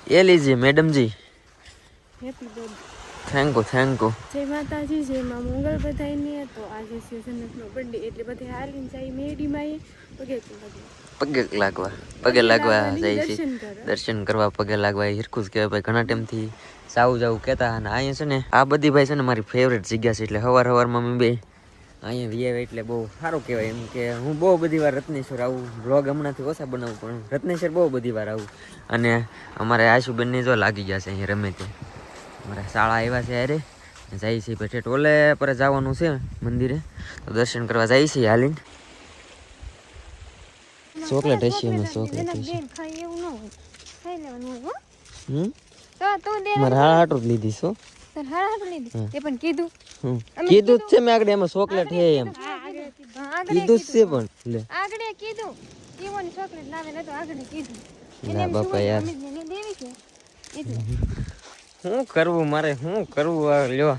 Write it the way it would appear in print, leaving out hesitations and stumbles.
ये लीजिए madam ji. Happy birthday. Thank you. જય માતાજી, જય માં મંગળ બધાયને. તો આજે છે સનતનો બર્થડે એટલે બધે હાલીને જાય મેડીમાં પગે લાગવા જાય છે, દર્શન કરો. દર્શન કરવા પગે લાગવા હિરખું જ કહેવાય ભાઈ. ઘણા ટાઈમથી જાવું કહેતા. અને અહીંયા છે ને આ બધી ભાઈ છે ને મારી ફેવરેટ જગ્યા છે. એટલે સવારમાં મેં બે અહીંયા વિયાવે એટલે બહુ સારું કહેવાય. એમ કે હું બહુ બધી વાર રત્નેશ્વર આવું. બ્લોગ હમણાંથી ઓછા બનાવું પણ રત્નેશ્વર બહુ બધી વાર આવું. અને અમારે આશુબેનને જો લાગી ગયા છે અહીંયા રમે તે. અમારા શાળા આવ્યા છે અરે જાય છે પેઠે ટોલે પર જવાનું છે મંદિરે, તો દર્શન કરવા જાય છે હાલીને. ચોકલેટ હશે અમે ચોકલેટ હશે. મારા હાટું જ લીધી છો. કીધું જ છે મેં આગળ એમાં ચોકલેટ છે એમ કીધું જ છે પણ લે ના બાપા યાર શું કરવું મારે શું કરવું લ્યો.